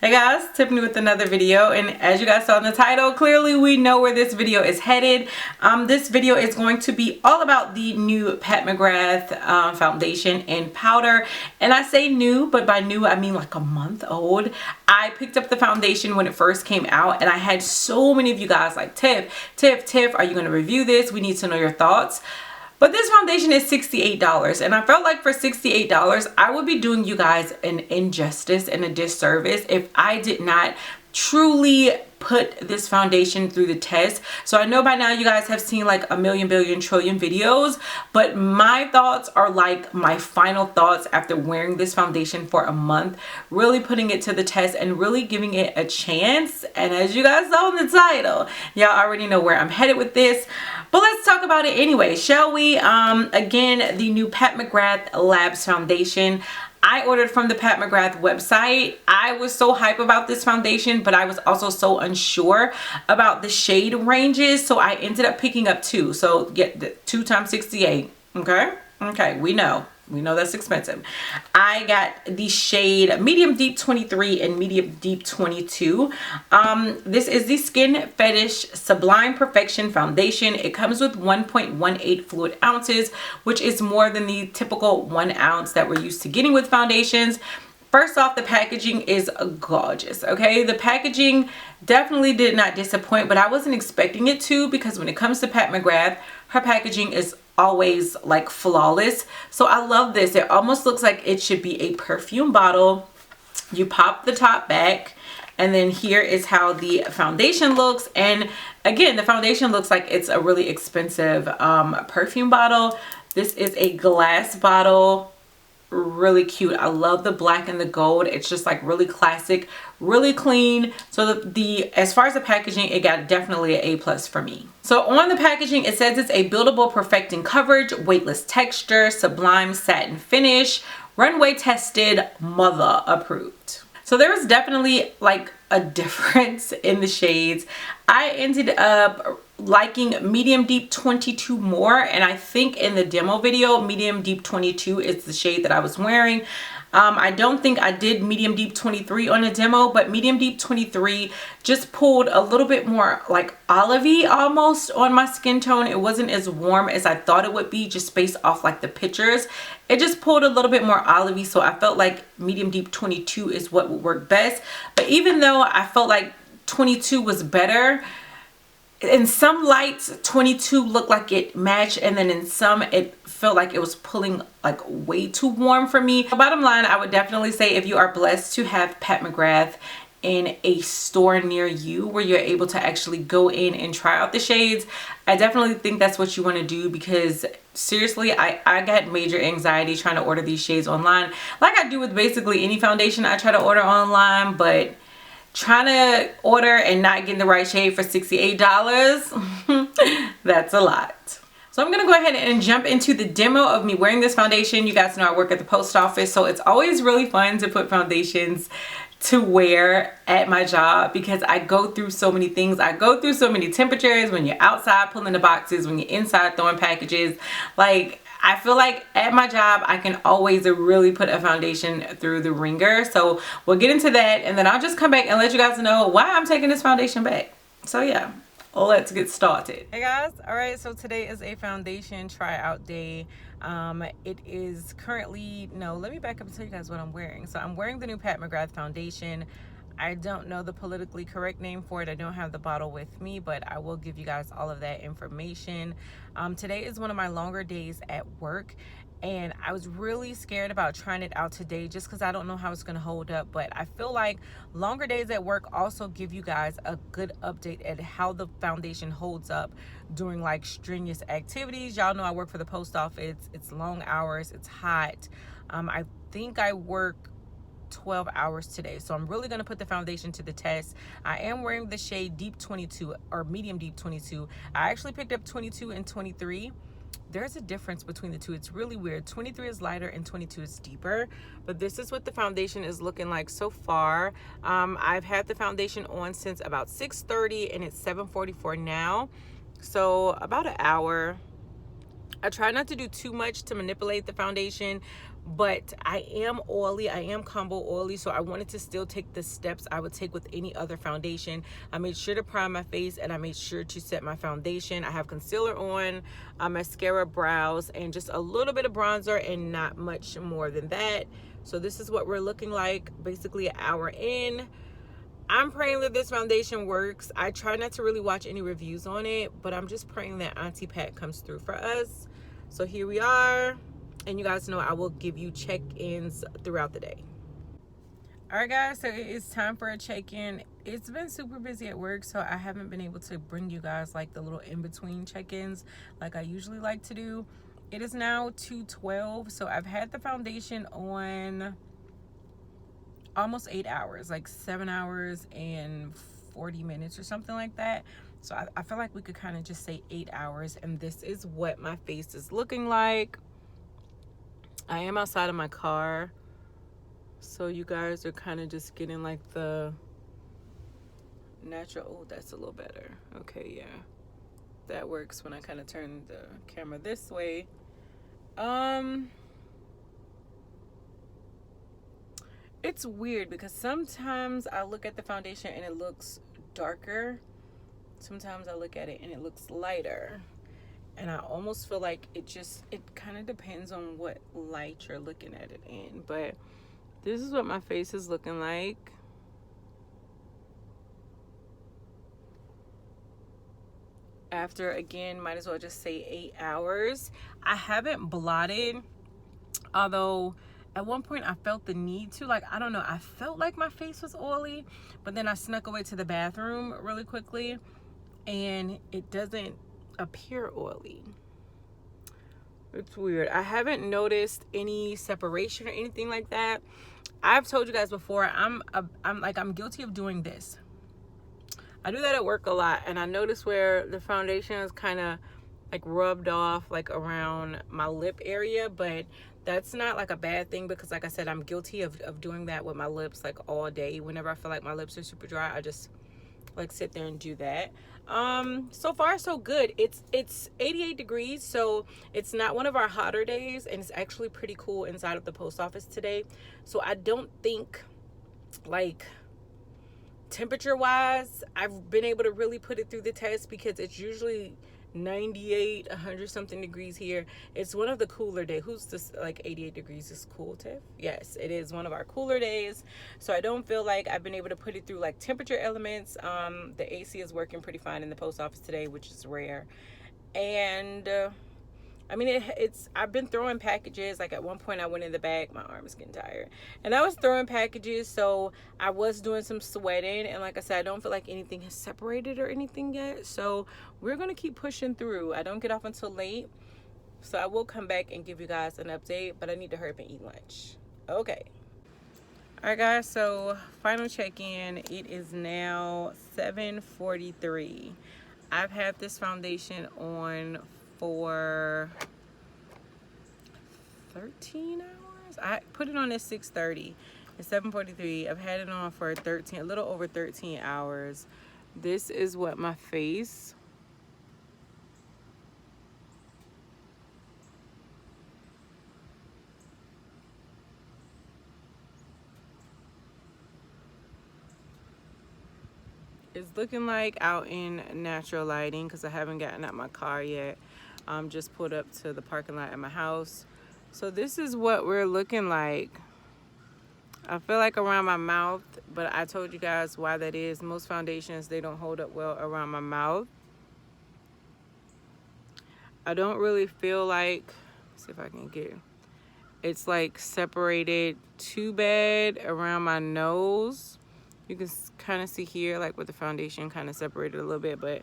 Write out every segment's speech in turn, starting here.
Hey guys, Tiffany with another video, and as you guys saw in the title, clearly we know where this video is headed. This video is going to be all about the new Pat McGrath foundation and powder. And I say new, but by new I mean like a month old. I picked up the foundation when it first came out, and I had so many of you guys like, Tiff, are you going to review this? We need to know your thoughts. But this foundation is $68, and I felt like for $68 I would be doing you guys an injustice and a disservice if I did not truly put this foundation through the test. So I know by now you guys have seen like a million, billion, trillion videos, but my thoughts are like my final thoughts after wearing this foundation for a month, really putting it to the test and really giving it a chance. And as you guys saw in the title, y'all already know where I'm headed with this, but let's talk about it anyway, shall we? Again, the new Pat McGrath Labs foundation. I ordered from the Pat McGrath website. I was so hype about this foundation, but I was also so unsure about the shade ranges, so I ended up picking up two. So get the 2 times 68. Okay, we know that's expensive. I got the shade medium deep 23 and medium deep 22. This is the Skin Fetish Sublime Perfection foundation. It comes with 1.18 fluid ounces, which is more than the typical 1 ounce that we're used to getting with foundations. First off, the packaging is gorgeous, okay? The packaging definitely did not disappoint, but I wasn't expecting it to, because when it comes to Pat McGrath, her packaging is always like flawless. So I love this. It almost looks like it should be a perfume bottle. You pop the top back, and then here is how the foundation looks. And again, the foundation looks like it's a really expensive perfume bottle. This is a glass bottle. Really cute. I love the black and the gold. It's just like really classic, really clean. So as far as the packaging, it got definitely an A+ for me. So on the packaging, it says it's a buildable, perfecting coverage, weightless texture, sublime satin finish, runway tested, mother approved. So there was definitely like a difference in the shades. I ended up liking medium deep 22 more, and I think in the demo video medium deep 22 is the shade that I was wearing. I don't think I did medium deep 23 on a demo, but medium deep 23 just pulled a little bit more like olivey almost on my skin tone. It wasn't as warm as I thought it would be, just based off like the pictures. It just pulled a little bit more olivey, so I felt like medium deep 22 is what would work best. But even though I felt like 22 was better, in some lights 22 looked like it matched, and then in some it felt like it was pulling like way too warm for me. Bottom line, I would definitely say if you are blessed to have Pat McGrath in a store near you where you're able to actually go in and try out the shades, I definitely think that's what you want to do, because seriously, I got major anxiety trying to order these shades online, like I do with basically any foundation I try to order online. But trying to order and not getting the right shade for $68, that's a lot. So I'm gonna go ahead and jump into the demo of me wearing this foundation. You guys know I work at the post office, so it's always really fun to put foundations to wear at my job, because I go through so many things. I go through so many temperatures when you're outside pulling the boxes, when you're inside throwing packages. Like, I feel like at my job I can always really put a foundation through the ringer. So we'll get into that, and then I'll just come back and let you guys know why I'm taking this foundation back. So yeah, let's get started. Hey guys, all right, so today is a foundation tryout day. It is currently, let me back up and tell you guys what I'm wearing. So I'm wearing the new Pat McGrath foundation. I don't know the politically correct name for it. I don't have the bottle with me, but I will give you guys all of that information. Today is one of my longer days at work, and I was really scared about trying it out today just because I don't know how it's going to hold up. But I feel like longer days at work also give you guys a good update at how the foundation holds up during like strenuous activities. Y'all know I work for the post office. It's long hours, it's hot. I think I work 12 hours today, so I'm really going to put the foundation to the test. I am wearing the shade deep 22 or medium deep 22. I actually picked up 22 and 23. There's a difference between the two. It's really weird. 23 is lighter and 22 is deeper, but this is what the foundation is looking like so far. I've had the foundation on since about 6:30, and it's 7:44 now, so about an hour. I try not to do too much to manipulate the foundation, but I am oily, I am combo oily, so I wanted to still take the steps I would take with any other foundation. I made sure to prime my face, and I made sure to set my foundation. I have concealer on, mascara, brows, and just a little bit of bronzer, and not much more than that. So this is what we're looking like basically an hour in. I'm praying that this foundation works. I try not to really watch any reviews on it, but I'm just praying that Auntie Pat comes through for us. So here we are, and you guys know I will give you check-ins throughout the day. All right, guys, so it is time for a check-in. It's been super busy at work, so I haven't been able to bring you guys like the little in-between check-ins like I usually like to do. It is now 2:12, so I've had the foundation on almost 8 hours, like 7 hours and 40 minutes or something like that. So I feel like we could kind of just say 8 hours, and this is what my face is looking like. I am outside of my car, so you guys are kind of just getting like the natural. Oh, that's a little better. Okay, yeah, that works when I kind of turn the camera this way. It's weird because sometimes I look at the foundation and it looks darker. Sometimes I look at it and it looks lighter. And I almost feel like it kind of depends on what light you're looking at it in. But this is what my face is looking like. After, again, might as well just say 8 hours. I haven't blotted, although at one point I felt the need to, like, I don't know, I felt like my face was oily, but then I snuck away to the bathroom really quickly and it doesn't appear oily. It's weird. I haven't noticed any separation or anything like that. I've told you guys before, I'm guilty of doing this. I do that at work a lot, and I notice where the foundation is kind of like rubbed off like around my lip area, but that's not like a bad thing because, like I said, I'm guilty of doing that with my lips like all day. Whenever I feel like my lips are super dry, I just like sit there and do that. So far so good. It's 88 degrees, so it's not one of our hotter days, and it's actually pretty cool inside of the post office today. So I don't think, like, temperature wise, I've been able to really put it through the test because it's usually 98, 100 something degrees here. It's one of the cooler days. Who's this? Like 88 degrees is cool, Tiff? Yes, it is one of our cooler days. So I don't feel like I've been able to put it through like temperature elements. The AC is working pretty fine in the post office today, which is rare. And I mean, I've been throwing packages. Like at one point I went in the back, my arm is getting tired, and I was throwing packages, so I was doing some sweating, and like I said, I don't feel like anything has separated or anything yet, so we're gonna keep pushing through. I don't get off until late, so I will come back and give you guys an update, but I need to hurry up and eat lunch. Okay. All right, guys, so final check-in. It is now 7:43. I've had this foundation on for 13 hours. I put it on at 6:30. It's 7:43. I've had it on for a little over 13 hours. This is what my face is looking like out in natural lighting because I haven't gotten out my car yet. Just pulled up to the parking lot at my house. So this is what we're looking like. I feel like around my mouth, but I told you guys why that is. Most foundations, they don't hold up well around my mouth. I don't really feel like, let's see if I can get, it's like separated too bad around my nose. You can kind of see here like with the foundation kind of separated a little bit, but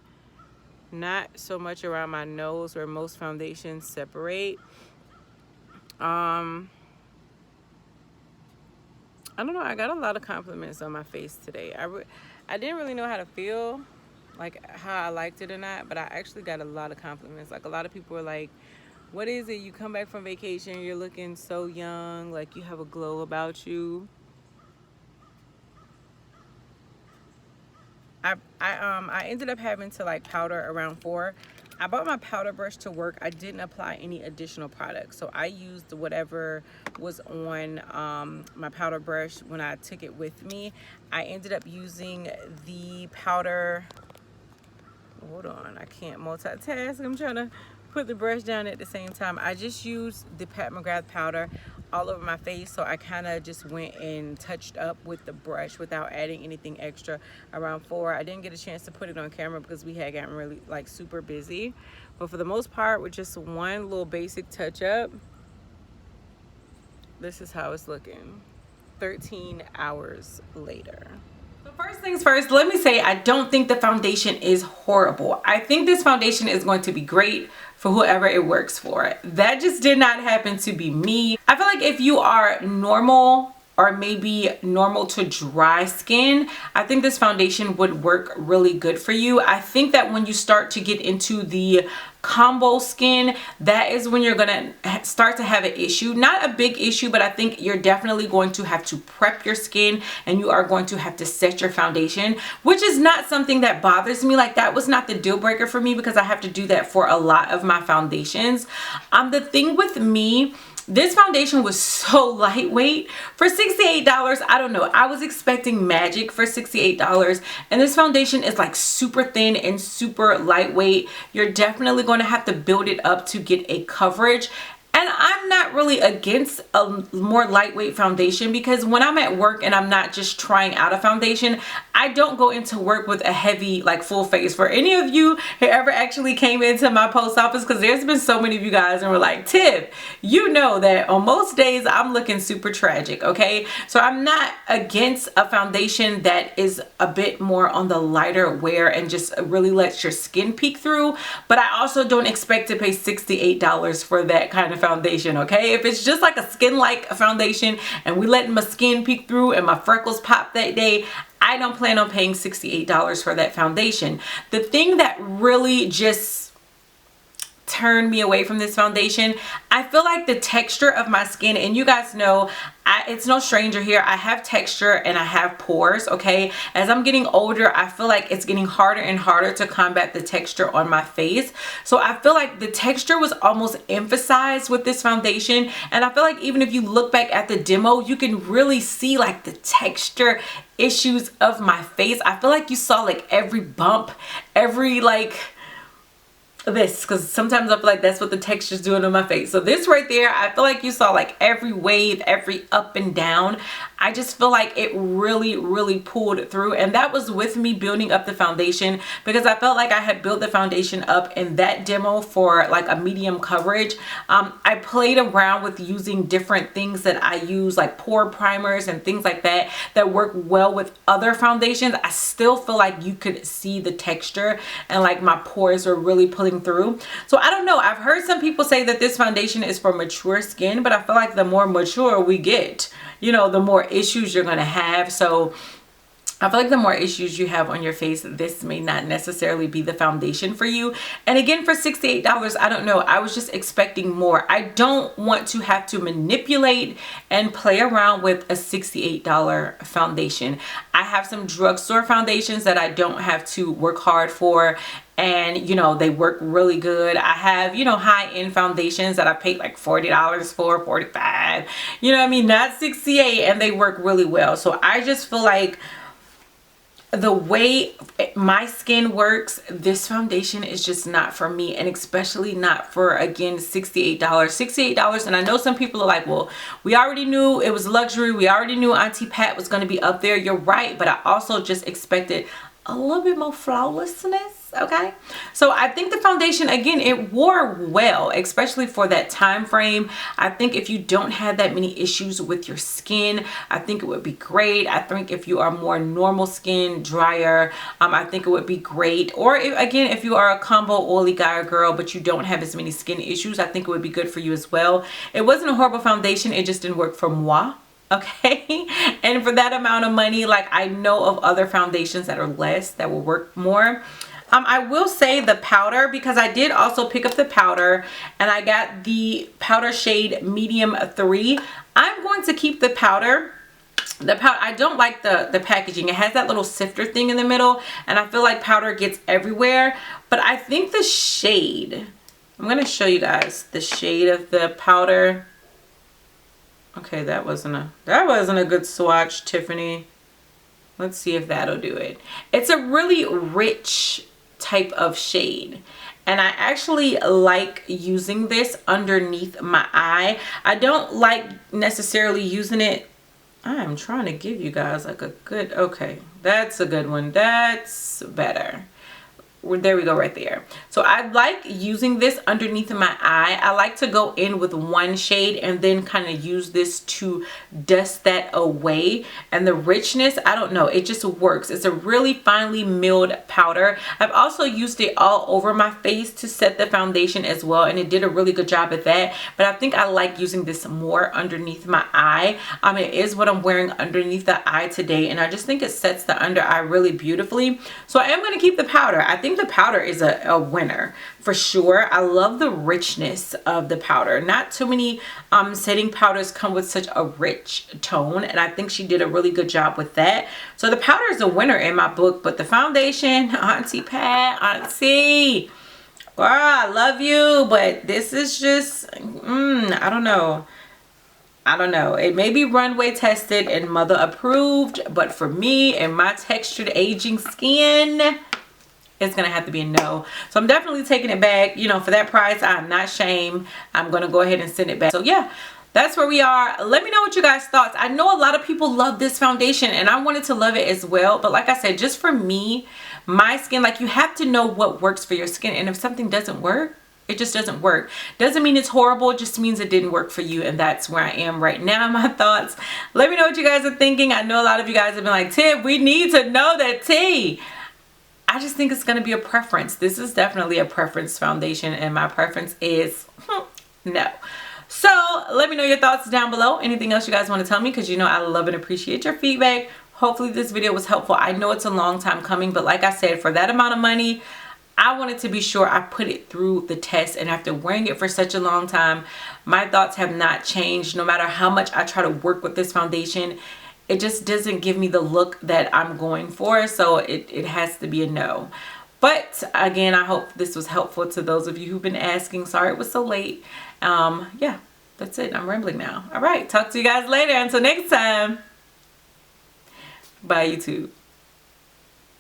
not so much around my nose where most foundations separate. I don't know, I got a lot of compliments on my face today. I didn't really know how to feel, like how I liked it or not, but I actually got a lot of compliments. Like a lot of people were like, what is it? You come back from vacation, you're looking so young, like you have a glow about you. I ended up having to like powder around 4, I bought my powder brush to work. I didn't apply any additional products, so I used whatever was on my powder brush when I took it with me. I ended up using the powder. Hold on, I can't multitask. I'm trying to put the brush down at the same time. I just used the Pat McGrath powder all over my face, so I kind of just went and touched up with the brush without adding anything extra around 4. I didn't get a chance to put it on camera because we had gotten really like super busy, but for the most part with just one little basic touch up, this is how it's looking 13 hours later. So first things first, let me say I don't think the foundation is horrible. I think this foundation is going to be great for whoever it works for. That just did not happen to be me. I feel like if you are normal or maybe normal to dry skin, I think this foundation would work really good for you. I think that when you start to get into the combo skin, that is when you're gonna start to have an issue. Not a big issue, but I think you're definitely going to have to prep your skin and you are going to have to set your foundation, which is not something that bothers me. Like, that was not the deal breaker for me because I have to do that for a lot of my foundations. The thing with me, this foundation was so lightweight for $68. I don't know, I was expecting magic for $68, and this foundation is like super thin and super lightweight. You're definitely going to have to build it up to get a coverage. And I'm not really against a more lightweight foundation because when I'm at work and I'm not just trying out a foundation, I don't go into work with a heavy, like, full face. For any of you who ever actually came into my post office, because there's been so many of you guys and were like, Tiff, you know that on most days I'm looking super tragic, okay? So I'm not against a foundation that is a bit more on the lighter wear and just really lets your skin peek through, but I also don't expect to pay $68 for that kind of foundation, okay? If it's just like a skin-like foundation and we letting my skin peek through and my freckles pop that day, I don't plan on paying $68 for that foundation. The thing that really just turned me away from this foundation, I feel like the texture of my skin, and you guys know it's no stranger here, I have texture and I have pores, okay? As I'm getting older, I feel like it's getting harder and harder to combat the texture on my face. So I feel like the texture was almost emphasized with this foundation, and I feel like even if you look back at the demo, you can really see like the texture issues of my face. I feel like you saw like every bump, every like this, because sometimes I feel like that's what the texture's doing on my face. So this right there, I feel like you saw like every wave, every up and down. I just feel like it really pulled through, and that was with me building up the foundation because I felt like I had built the foundation up in that demo for like a medium coverage. I played around with using different things that I use, like pore primers and things like that that work well with other foundations. I still feel like you could see the texture and like my pores were really pulling through. So I don't know, I've heard some people say that this foundation is for mature skin, but I feel like the more mature we get, you know, the more issues you're gonna have. So I feel like the more issues you have on your face, this may not necessarily be the foundation for you. And again, for $68, I don't know, I was just expecting more. I don't want to have to manipulate and play around with a $68 foundation. I have some drugstore foundations that I don't have to work hard for, and you know, they work really good. I have, you know, high-end foundations that I paid like $40 for, $45, you know what I mean, not $68, and they work really well. So I just feel like the way my skin works, this foundation is just not for me, and especially not for, again, $68. And I know some people are like, well, we already knew it was luxury, we already knew Auntie Pat was going to be up there. You're right, but I also just expected a little bit more flawlessness, okay? So I think the foundation, again, it wore well, especially for that time frame. I think if you don't have that many issues with your skin, I think it would be great. I think if you are more normal skin, drier, I think it would be great. Or if, again, if you are a combo oily guy or girl, but you don't have as many skin issues, I think it would be good for you as well. It wasn't a horrible foundation, it just didn't work for moi. Okay, and for that amount of money, like, I know of other foundations that are less that will work more. I will say the powder, because I did also pick up the powder, and I got the powder shade medium 3. I'm going to keep the powder the powder, I don't like the packaging. It has that little sifter thing in the middle, and I feel like powder gets everywhere. But I think the shade, I'm going to show you guys the shade of the powder. Okay, that wasn't a good swatch, Tiffany. Let's see if that'll do it. It's a really rich type of shade, and I actually like using this underneath my eye. I don't like necessarily using it. I'm trying to give you guys like a good, okay, that's a good one. That's better. There we go, right there. So I like using this underneath my eye. I like to go in with one shade and then kind of use this to dust that away. And the richness, I don't know, it just works. It's a really finely milled powder. I've also used it all over my face to set the foundation as well, and it did a really good job at that. But I think I like using this more underneath my eye. It is what I'm wearing underneath the eye today, and I just think it sets the under eye really beautifully. So I am going to keep the powder. I think the powder is a winner for sure. I love the richness of the powder. Not too many setting powders come with such a rich tone, and I think she did a really good job with that. So the powder is a winner in my book, but the foundation, Auntie Pat, Auntie, girl, I love you, but this is just, I don't know. I don't know. It may be runway tested and mother approved, but for me and my textured aging skin, it's gonna have to be a no. So I'm definitely taking it back. You know, for that price, I'm not ashamed. I'm gonna go ahead and send it back. So yeah, that's where we are. Let me know what you guys thoughts. I know a lot of people love this foundation, and I wanted to love it as well, but like I said, just for me, my skin, like, you have to know what works for your skin, and if something doesn't work, it just doesn't work. Doesn't mean it's horrible, it just means it didn't work for you, and that's where I am right now. My thoughts. Let me know what you guys are thinking. I know a lot of you guys have been like, Tiff, we need to know that tea. I just think it's going to be a preference. This is definitely a preference foundation, and my preference is no. So let me know your thoughts down below. Anything else you guys want to tell me, because you know I love and appreciate your feedback. Hopefully this video was helpful. I know it's a long time coming, but like I said, for that amount of money, I wanted to be sure I put it through the test, and after wearing it for such a long time, my thoughts have not changed. No matter how much I try to work with this foundation, it just doesn't give me the look that I'm going for, so it has to be a no. But again, I hope this was helpful to those of you who've been asking. Sorry it was so late. Yeah, that's it. I'm rambling now. All right, talk to you guys later. Until next time. Bye, YouTube.